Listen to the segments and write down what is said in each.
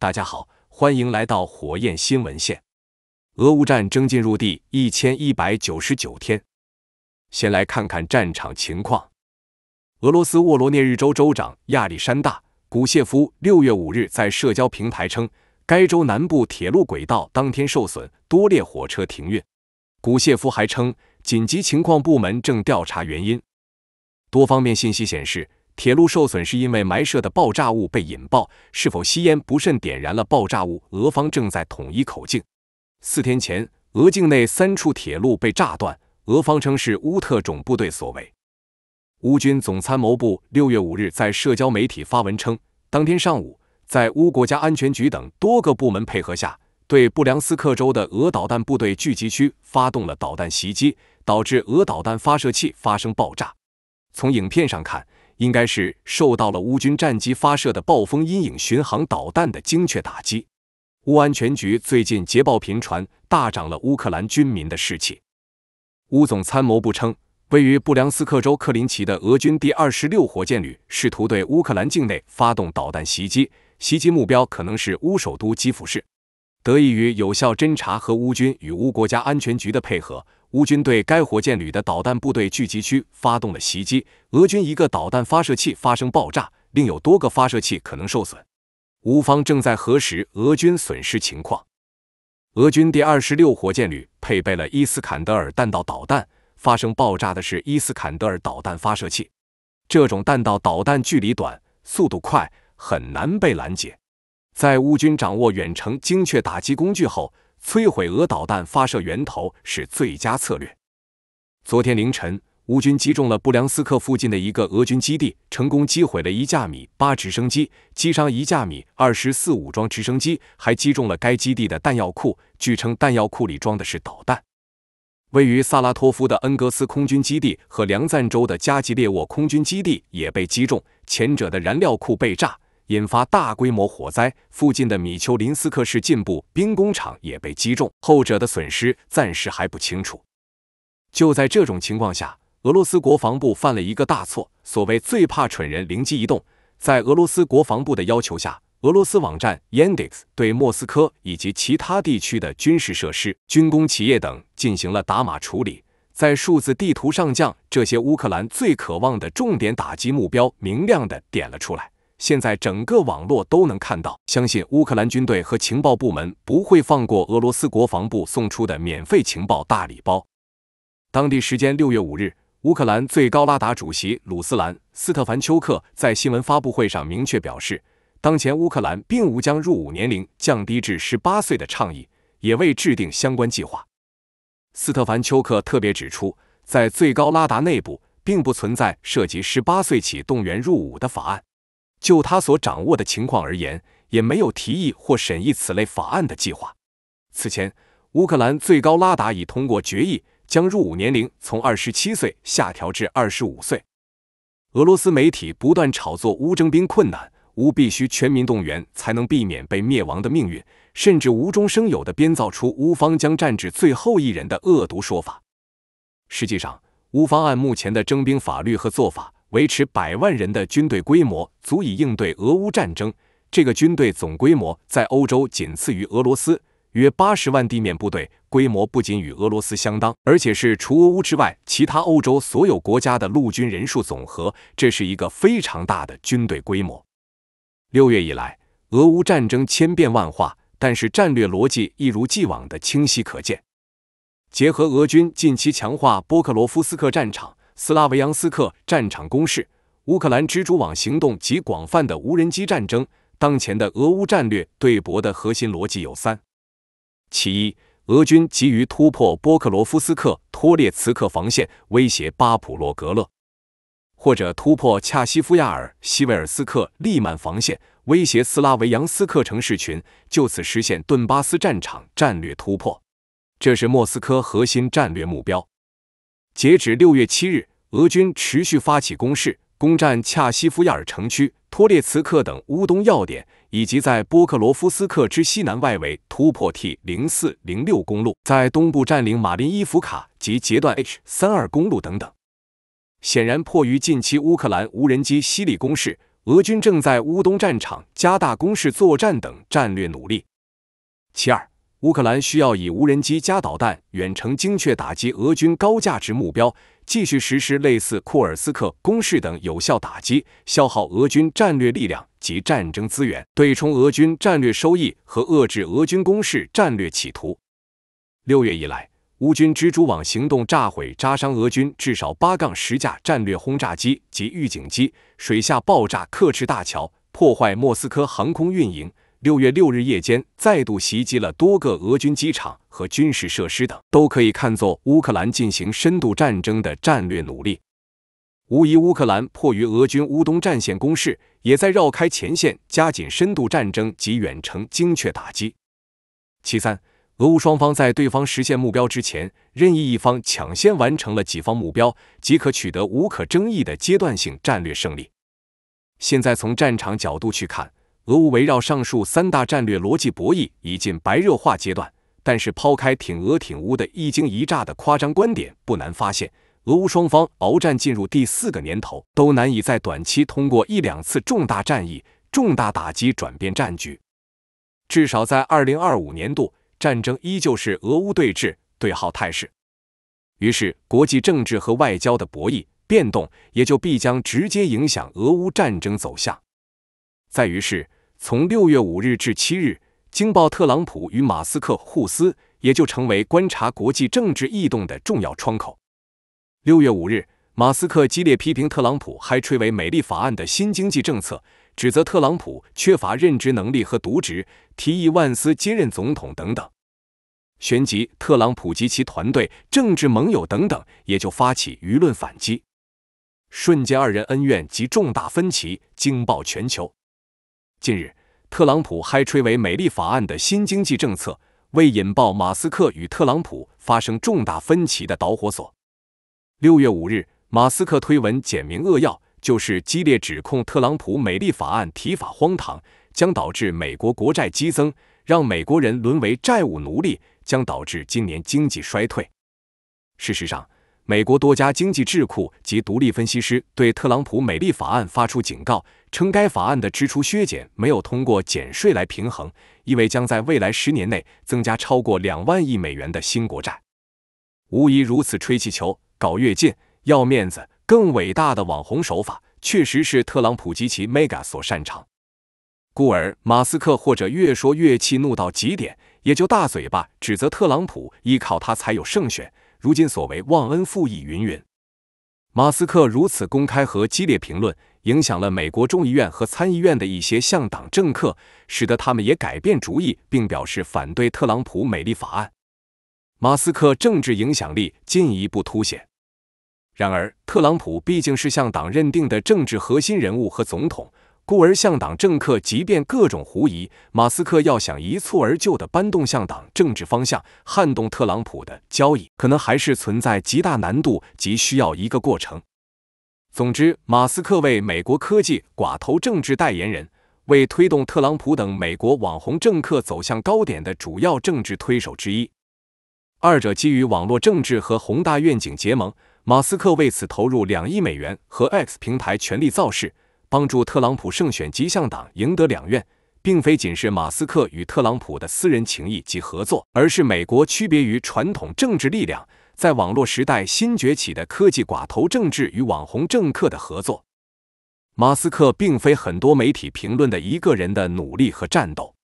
大家好，欢迎来到火焰新闻线。俄乌战争进入第1199天，先来看看战场情况。俄罗斯沃罗涅日州州长亚历山大·古谢夫6月5日在社交平台称，该州南部铁路轨道当天受损，多列火车停运。古谢夫还称，紧急情况部门正调查原因。多方面信息显示，铁路受损是因为埋设的爆炸物被引爆，是否吸烟不慎点燃了爆炸物，俄方正在统一口径。4天前，俄境内3处铁路被炸断，俄方称是乌特种部队所为。乌军总参谋部6月5日在社交媒体发文称，当天上午，在乌国家安全局等多个部门配合下，对布良斯克州的俄导弹部队聚集区发动了导弹袭击，导致俄导弹发射器发生爆炸。从影片上看，应该是受到了乌军战机发射的暴风阴影巡航导弹的精确打击。乌安全局最近捷报频传，大涨了乌克兰军民的士气。乌总参谋部称，位于布良斯克州克林奇的俄军第26火箭旅试图对乌克兰境内发动导弹袭击，袭击目标可能是乌首都基辅市。得益于有效侦察和乌军与乌国家安全局的配合，乌军对该火箭旅的导弹部队聚集区发动了袭击，俄军一个导弹发射器发生爆炸，另有多个发射器可能受损。乌方正在核实俄军损失情况。俄军第26火箭旅配备了伊斯坎德尔弹道导弹，发生爆炸的是伊斯坎德尔导弹发射器。这种弹道导弹距离短，速度快，很难被拦截。在乌军掌握远程精确打击工具后，摧毁俄导弹发射源头是最佳策略。昨天凌晨，乌军击中了布良斯克附近的一个俄军基地，成功击毁了一架米8直升机，击伤一架米24武装直升机，还击中了该基地的弹药库，据称弹药库里装的是导弹。位于萨拉托夫的恩格斯空军基地和梁赞州的加吉列沃空军基地也被击中，前者的燃料库被炸，引发大规模火灾，附近的米丘林斯克市进步兵工厂也被击中，后者的损失暂时还不清楚。就在这种情况下，俄罗斯国防部犯了一个大错，所谓最怕蠢人灵机一动。在俄罗斯国防部的要求下，俄罗斯网站 Yandex 对莫斯科以及其他地区的军事设施、军工企业等进行了打码处理，在数字地图上将这些乌克兰最渴望的重点打击目标明亮地点了出来。现在整个网络都能看到，相信乌克兰军队和情报部门不会放过俄罗斯国防部送出的免费情报大礼包。当地时间6月5日，乌克兰最高拉达主席鲁斯兰·斯特凡丘克在新闻发布会上明确表示，当前乌克兰并无将入伍年龄降低至18岁的倡议，也未制定相关计划。斯特凡丘克特别指出，在最高拉达内部并不存在涉及18岁起动员入伍的法案。就他所掌握的情况而言，也没有提议或审议此类法案的计划。此前，乌克兰最高拉达已通过决议，将入伍年龄从27岁下调至25岁。俄罗斯媒体不断炒作乌征兵困难，乌必须全民动员才能避免被灭亡的命运，甚至无中生有地编造出乌方将战至最后一人的恶毒说法。实际上，乌方按目前的征兵法律和做法，维持100万人的军队规模足以应对俄乌战争，这个军队总规模在欧洲仅次于俄罗斯，约80万地面部队，规模不仅与俄罗斯相当，而且是除俄乌之外其他欧洲所有国家的陆军人数总和，这是一个非常大的军队规模。6月以来，俄乌战争千变万化，但是战略逻辑一如既往的清晰可见。结合俄军近期强化波克罗夫斯克战场、斯拉维扬斯克战场攻势，乌克兰蜘蛛网行动及广泛的无人机战争，当前的俄乌战略对搏的核心逻辑有3：其一，俄军急于突破波克罗夫斯克托列茨克防线，威胁巴普洛格勒；或者突破恰西夫亚尔西维尔斯克利曼防线，威胁斯拉维扬斯克城市群，就此实现顿巴斯战场战略突破。这是莫斯科核心战略目标。截止6月7日，俄军持续发起攻势，攻占恰西夫亚尔城区、托列茨克等乌东要点，以及在波克罗夫斯克之西南外围突破 T0406 公路，在东部占领马林伊夫卡及截断 H32公路等等。显然，迫于近期乌克兰无人机犀利攻势，俄军正在乌东战场加大攻势作战等战略努力。其二，乌克兰需要以无人机加导弹远程精确打击俄军高价值目标，继续实施类似库尔斯克攻势等有效打击，消耗俄军战略力量及战争资源，对冲俄军战略收益和遏制俄军攻势战略企图。6月以来，乌军蜘蛛网行动炸毁炸伤俄军至少8-10架战略轰炸机及预警机，水下爆炸克赤大桥，破坏莫斯科航空运营。6月6日夜间再度袭击了多个俄军机场和军事设施等，都可以看作乌克兰进行深度战争的战略努力。无疑，乌克兰迫于俄军乌东战线攻势，也在绕开前线，加紧深度战争及远程精确打击。其三，俄乌双方在对方实现目标之前，任意一方抢先完成了己方目标，即可取得无可争议的阶段性战略胜利。现在从战场角度去看，俄乌围绕上述3大战略逻辑博弈已进白热化阶段，但是抛开挺俄挺乌的一惊一乍的夸张观点，不难发现，俄乌双方鏖战进入第4个年头，都难以在短期通过1-2次重大战役、重大打击转变战局。至少在2025年度，战争依旧是俄乌对峙对号态势。于是，国际政治和外交的博弈变动也就必将直接影响俄乌战争走向。在于是，从6月5日至7日，惊爆特朗普与马斯克互撕，也就成为观察国际政治异动的重要窗口。6月5日，马斯克激烈批评特朗普还吹为美丽法案的新经济政策，指责特朗普缺乏认知能力和渎职，提议万斯接任总统等等。旋即，特朗普及其团队、政治盟友等等也就发起舆论反击，瞬间二人恩怨及重大分歧惊爆全球。近日，特朗普嗨吹为美丽法案的新经济政策，为引爆马斯克与特朗普发生重大分歧的导火索。6月5日，马斯克推文简明扼要，就是激烈指控特朗普美丽法案提法荒唐，将导致美国国债激增，让美国人沦为债务奴隶，将导致今年经济衰退。事实上，美国多家经济智库及独立分析师对特朗普美丽法案发出警告，称该法案的支出削减没有通过减税来平衡，意味将在未来10年内增加超过2万亿美元的新国债。无疑，如此吹气球、搞跃进、要面子、更伟大的网红手法，确实是特朗普及其 Mega 所擅长。故而，马斯克或者越说越气，怒到极点，也就大嘴巴指责特朗普依靠他才有胜选，如今所谓忘恩负义云云。马斯克如此公开和激烈评论，影响了美国众议院和参议院的一些向党政客，使得他们也改变主意，并表示反对特朗普美丽法案。马斯克政治影响力进一步凸显。然而，特朗普毕竟是向党认定的政治核心人物和总统，故而向党政客即便各种狐疑，马斯克要想一蹴而就地搬动向党政治方向，撼动特朗普的交易，可能还是存在极大难度及需要一个过程。总之，马斯克为美国科技寡头政治代言人，为推动特朗普等美国网红政客走向高点的主要政治推手之一。二者基于网络政治和宏大愿景结盟，马斯克为此投入2亿美元和 X 平台全力造势，帮助特朗普胜选及向党赢得2院，并非仅是马斯克与特朗普的私人情谊及合作，而是美国区别于传统政治力量，在网络时代新崛起的科技寡头政治与网红政客的合作。马斯克并非很多媒体评论的一个人的努力和战斗，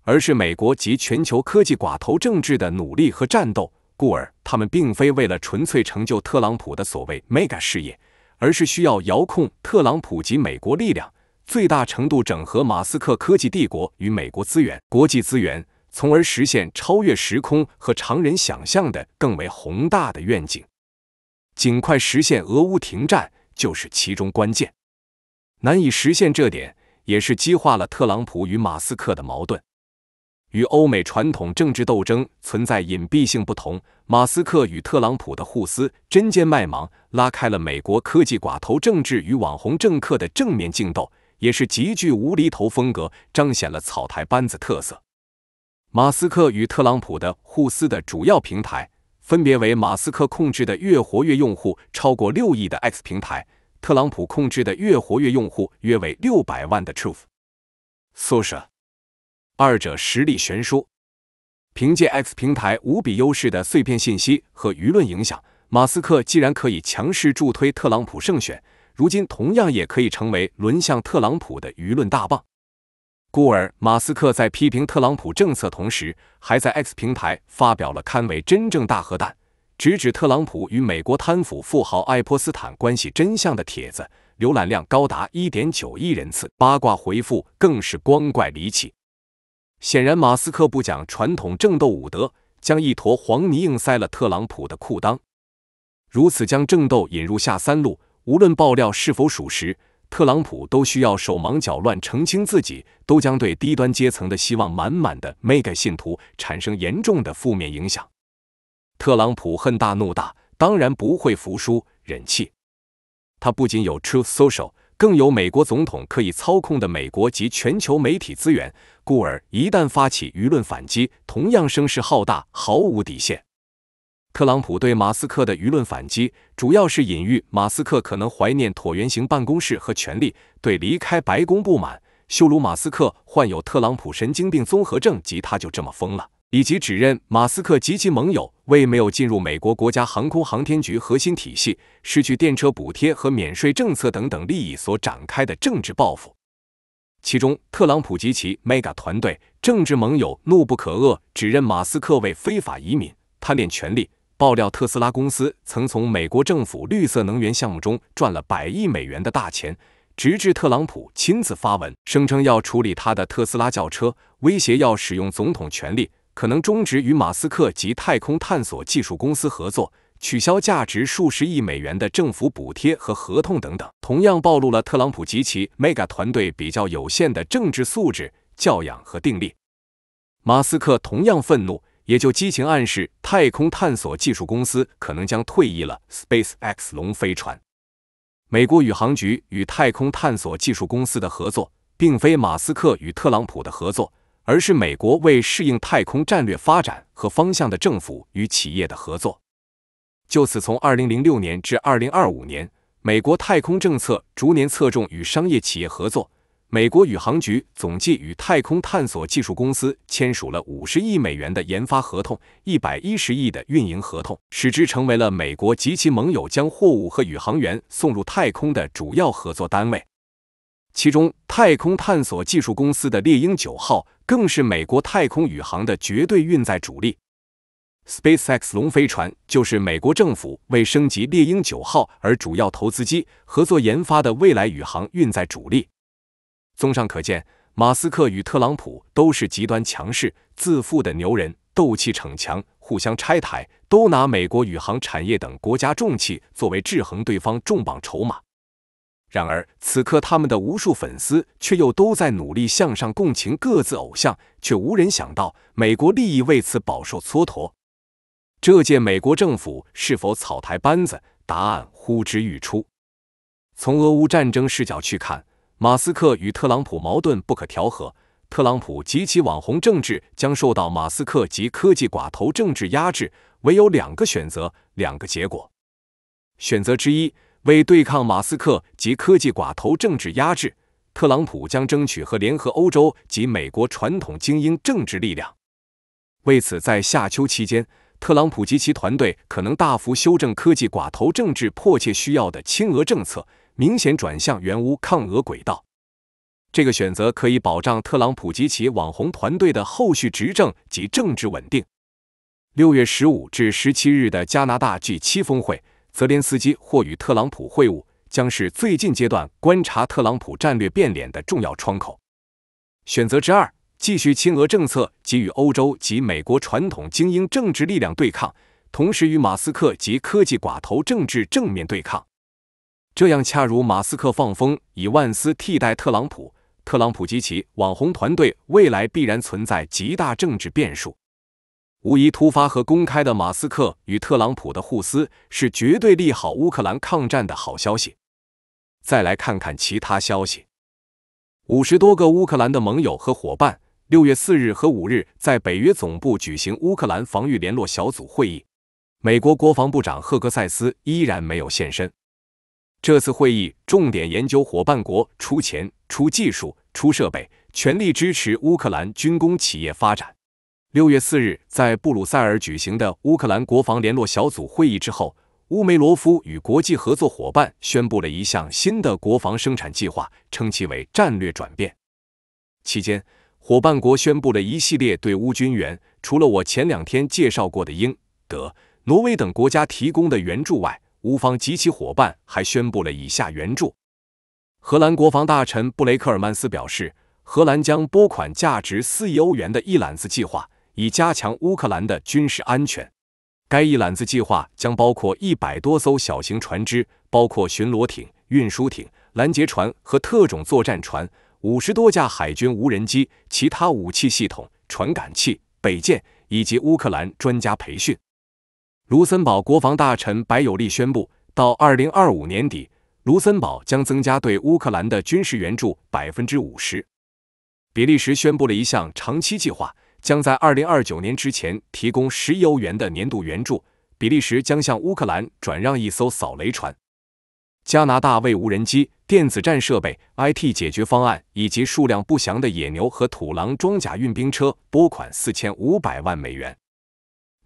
而是美国及全球科技寡头政治的努力和战斗，故而他们并非为了纯粹成就特朗普的所谓 Mega 事业，而是需要遥控特朗普及美国力量，最大程度整合马斯克科技帝国与美国资源、国际资源，从而实现超越时空和常人想象的更为宏大的愿景。尽快实现俄乌停战就是其中关键。难以实现这点，也是激化了特朗普与马斯克的矛盾。与欧美传统政治斗争存在隐蔽性不同，马斯克与特朗普的互撕针尖麦芒，拉开了美国科技寡头政治与网红政客的正面竞斗，也是极具无厘头风格，彰显了草台班子特色。马斯克与特朗普的互撕的主要平台分别为马斯克控制的月活跃用户超过6亿的 X 平台，特朗普控制的月活跃用户约为600万的 Truth Social， 二者实力悬殊。凭借 X 平台无比优势的碎片信息和舆论影响，马斯克既然可以强势助推特朗普胜选，如今同样也可以成为轮向特朗普的舆论大棒。故而，马斯克在批评特朗普政策同时，还在 X 平台发表了堪为真正大核弹，直指特朗普与美国贪腐富豪爱泼斯坦关系真相的帖子，浏览量高达 1.9 亿人次，八卦回复更是光怪离奇。显然，马斯克不讲传统争斗武德，将一坨黄泥硬塞了特朗普的裤裆。如此将争斗引入下三路，无论爆料是否属实，特朗普都需要手忙脚乱澄清自己，都将对低端阶层的希望满满的 Mega 信徒产生严重的负面影响。特朗普恨大怒大，当然不会服输忍气。他不仅有 Truth Social， 更有美国总统可以操控的美国及全球媒体资源，故而一旦发起舆论反击，同样声势浩大，毫无底线。特朗普对马斯克的舆论反击，主要是隐喻马斯克可能怀念椭圆形办公室和权力，对离开白宫不满，羞辱马斯克患有特朗普神经病综合症及他就这么疯了，以及指认马斯克及其盟友为没有进入美国国家航空航天局核心体系，失去电车补贴和免税政策等等利益所展开的政治报复。其中，特朗普及其 Mega 团队政治盟友怒不可遏，指认马斯克为非法移民、贪恋权力，爆料特斯拉公司曾从美国政府绿色能源项目中赚了100亿美元的大钱，直至特朗普亲自发文，声称要处理他的特斯拉轿车，威胁要使用总统权力，可能终止与马斯克及太空探索技术公司合作，取消价值数十亿美元的政府补贴和合同等等，同样暴露了特朗普及其 Mega 团队比较有限的政治素质、教养和定力。马斯克同样愤怒，也就激情暗示太空探索技术公司可能将退役了 SpaceX 龙飞船。美国宇航局与太空探索技术公司的合作，并非马斯克与特朗普的合作，而是美国为适应太空战略发展和方向的政府与企业的合作。就此，从2006年至2025年，美国太空政策逐年侧重与商业企业合作。美国宇航局总计与太空探索技术公司签署了50亿美元的研发合同，110亿的运营合同，使之成为了美国及其盟友将货物和宇航员送入太空的主要合作单位。其中，太空探索技术公司的猎鹰9号更是美国太空宇航的绝对运载主力。SpaceX 龙飞船就是美国政府为升级猎鹰9号而主要投资机合作研发的未来宇航运载主力。综上可见，马斯克与特朗普都是极端强势、自负的牛人，斗气逞强，互相拆台，都拿美国宇航产业等国家重器作为制衡对方重磅筹码。然而，此刻他们的无数粉丝却又都在努力向上共情各自偶像，却无人想到美国利益为此饱受蹉跎。这届美国政府是否草台班子？答案呼之欲出。从俄乌战争视角去看，马斯克与特朗普矛盾不可调和，特朗普及其网红政治将受到马斯克及科技寡头政治压制，唯有2个选择，2个结果。选择之一，为对抗马斯克及科技寡头政治压制，特朗普将争取和联合欧洲及美国传统精英政治力量。为此，在夏秋期间，特朗普及其团队可能大幅修正科技寡头政治迫切需要的亲俄政策，明显转向援乌抗俄轨道。这个选择可以保障特朗普及其网红团队的后续执政及政治稳定。6月15至17日的加拿大 G7 峰会，泽连斯基或与特朗普会晤，将是最近阶段观察特朗普战略变脸的重要窗口。选择之二，继续亲俄政策及与欧洲及美国传统精英政治力量对抗，同时与马斯克及科技寡头政治正面对抗。这样恰如马斯克放风以万斯替代特朗普，特朗普及其网红团队未来必然存在极大政治变数。无疑，突发和公开的马斯克与特朗普的互撕是绝对利好乌克兰抗战的好消息。再来看看其他消息，50多个乌克兰的盟友和伙伴6月4日和5日在北约总部举行乌克兰防御联络小组会议，美国国防部长赫格塞斯依然没有现身。这次会议重点研究伙伴国出钱、出技术、出设备，全力支持乌克兰军工企业发展。6月4日，在布鲁塞尔举行的乌克兰国防联络小组会议之后，乌梅罗夫与国际合作伙伴宣布了一项新的国防生产计划，称其为战略转变。期间，伙伴国宣布了一系列对乌军援，除了我前2天介绍过的英、德、挪威等国家提供的援助外，乌方及其伙伴还宣布了以下援助。荷兰国防大臣布雷克尔曼斯表示，荷兰将拨款价值4亿欧元的一揽子计划，以加强乌克兰的军事安全。该一揽子计划将包括100多艘小型船只，包括巡逻艇、运输艇、拦截船和特种作战船，50多架海军无人机、其他武器系统、传感器、备件以及乌克兰专家培训。卢森堡国防大臣白有利宣布，到2025年底，卢森堡将增加对乌克兰的军事援助 50%。比利时宣布了一项长期计划，将在2029年之前提供10亿欧元的年度援助，比利时将向乌克兰转让1艘扫雷船。加拿大为无人机、电子战设备、IT 解决方案以及数量不详的野牛和土狼装甲运兵车拨款4500万美元。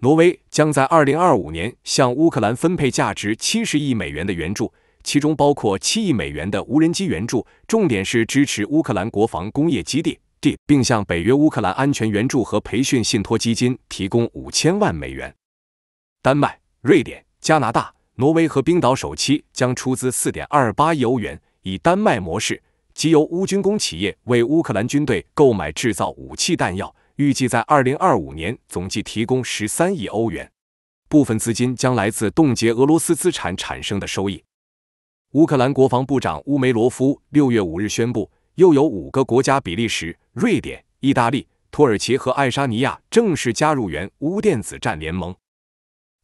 挪威将在2025年向乌克兰分配价值70亿美元的援助，其中包括7亿美元的无人机援助，重点是支持乌克兰国防工业基地，并向北约乌克兰安全援助和培训信托基金提供5000万美元。丹麦、瑞典、加拿大、挪威和冰岛首期将出资 4.28 亿欧元，以丹麦模式，即由乌军工企业为乌克兰军队购买制造武器弹药，预计在2025年总计提供13亿欧元。部分资金将来自冻结俄罗斯资产产生的收益。乌克兰国防部长乌梅罗夫6月5日宣布，又有5个国家比利时、瑞典、意大利、土耳其和爱沙尼亚正式加入援乌电子战联盟。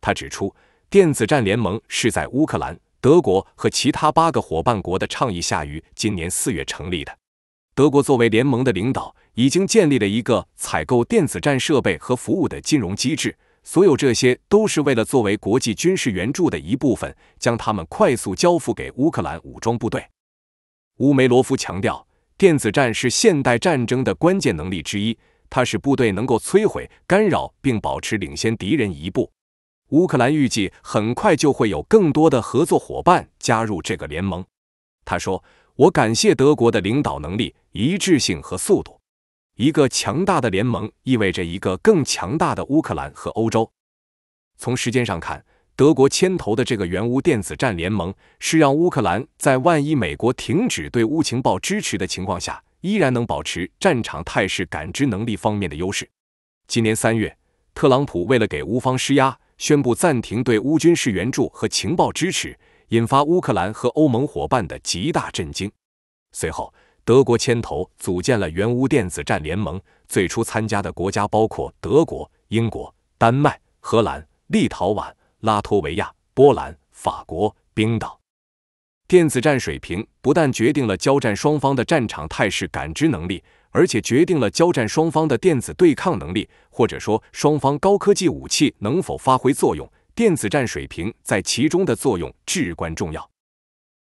他指出，电子战联盟是在乌克兰、德国和其他8个伙伴国的倡议下于今年4月成立的。德国作为联盟的领导，已经建立了一个采购电子战设备和服务的金融机制，所有这些都是为了作为国际军事援助的一部分，将它们快速交付给乌克兰武装部队。乌梅罗夫强调，电子战是现代战争的关键能力之一，它使部队能够摧毁、干扰并保持领先敌人一步。乌克兰预计很快就会有更多的合作伙伴加入这个联盟。他说，我感谢德国的领导能力、一致性和速度。一个强大的联盟意味着一个更强大的乌克兰和欧洲。从时间上看，德国牵头的这个援乌电子战联盟是让乌克兰在万一美国停止对乌情报支持的情况下，依然能保持战场态势感知能力方面的优势。今年3月，特朗普为了给乌方施压，宣布暂停对乌军事援助和情报支持，引发乌克兰和欧盟伙伴的极大震惊。随后，德国牵头组建了援乌电子战联盟，最初参加的国家包括德国、英国、丹麦、荷兰、立陶宛、拉脱维亚、波兰、法国、冰岛。电子战水平不但决定了交战双方的战场态势感知能力，而且决定了交战双方的电子对抗能力，或者说双方高科技武器能否发挥作用。电子战水平在其中的作用至关重要。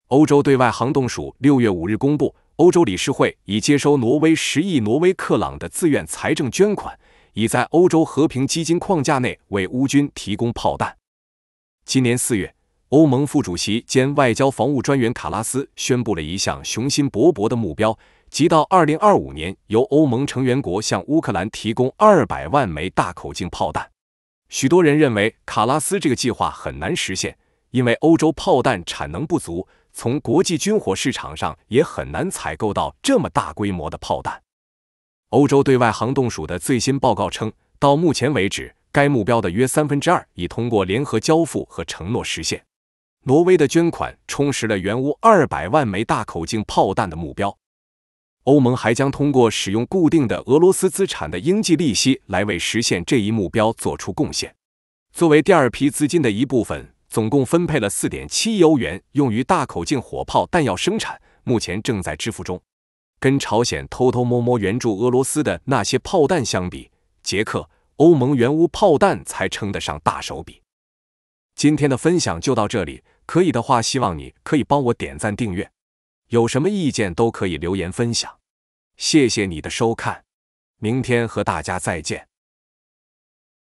欧洲对外行动署6月5日公布，欧洲理事会已接收挪威10亿挪威克朗的自愿财政捐款，已在欧洲和平基金框架内为乌军提供炮弹。今年4月，欧盟副主席兼外交防务专员卡拉斯宣布了一项雄心勃勃的目标，即到2025年由欧盟成员国向乌克兰提供200万枚大口径炮弹。许多人认为卡拉斯这个计划很难实现，因为欧洲炮弹产能不足，从国际军火市场上也很难采购到这么大规模的炮弹。欧洲对外行动署的最新报告称，到目前为止，该目标的约2/3已通过联合交付和承诺实现。挪威的捐款充实了援乌200万枚大口径炮弹的目标。欧盟还将通过使用固定的俄罗斯资产的应计利息来为实现这一目标做出贡献。作为第二批资金的一部分，总共分配了 4.7 亿欧元用于大口径火炮弹药生产，目前正在支付中。跟朝鲜偷偷摸摸援助俄罗斯的那些炮弹相比，捷克、欧盟援乌炮弹才称得上大手笔。今天的分享就到这里，可以的话，希望你可以帮我点赞订阅，有什么意见都可以留言分享。谢谢你的收看，明天和大家再见。